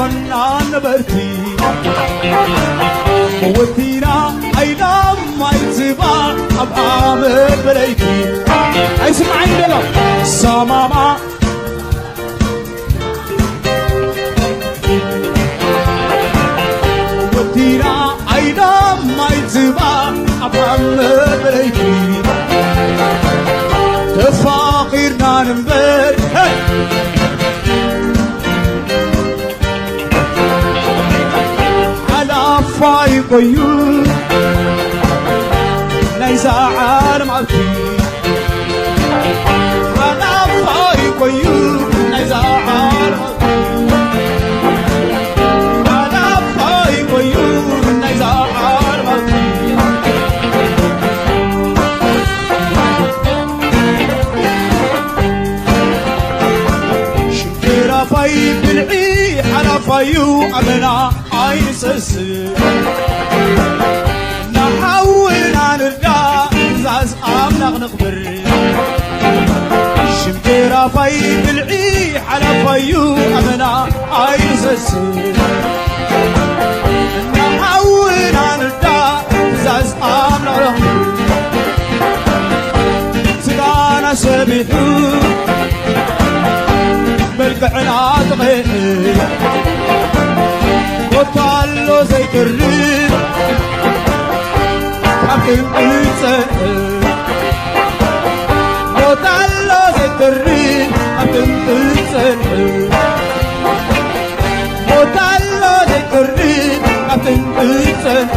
أيقولنا نبرتي موتينا أيلام ما يتبع أبعامل بريكي أي سمعين دلو سماما موتينا أيلام ما يتبع أبعامل بريكي تفاقيرنا نمبر على فايق يو نيزا عالم عبتي على فايق يو نيزا عالم على فايق يو نيزا عالم عبتي شكرا فاي بالعي على فايو أمنا عيسس نحولنا نرجع زاز أمنا نخبر شمتيرا فاي بالعي على فايو أمنا عيسس نحولنا نرجع زاز أمنا نخبر سقانا سبيحو بالقعنا تغير وطالو زي الريح حكم إنسان وطالو زي الريح حكم إنسان وطالو زي الريح حكم إنسان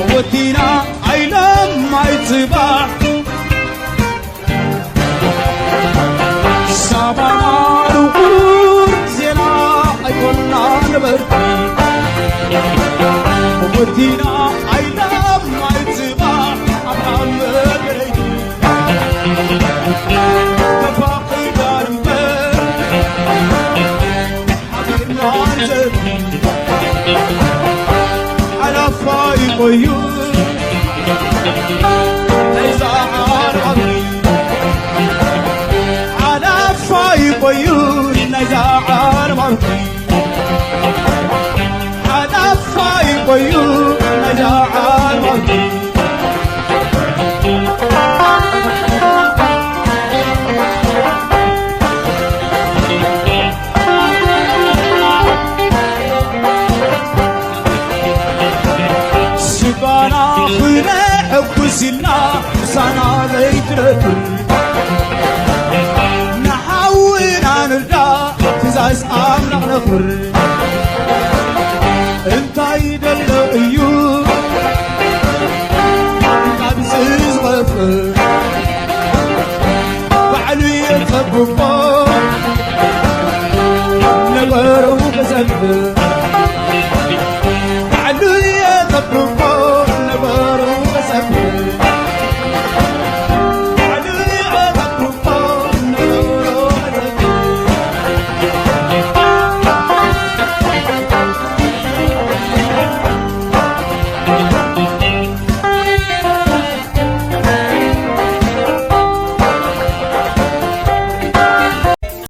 موتينا أيلام ما يتبع سابنا نقول زنا أيقولنا نبرتي موتينا أيلام ما يتبع أبعام بريدي تفاقي دارمبر حقنا نزبي على فايق يو نيزا عالمي على فايق يو نيزا عالمي على فايق يو نيزا عالمي سبانا خيرا حبسنا سانا ليترتو نحاولنا نرجع تزاز أمنا نخر انت يدلو ايو قبزيز غفر بعلي يتبقى نغرو بزنبر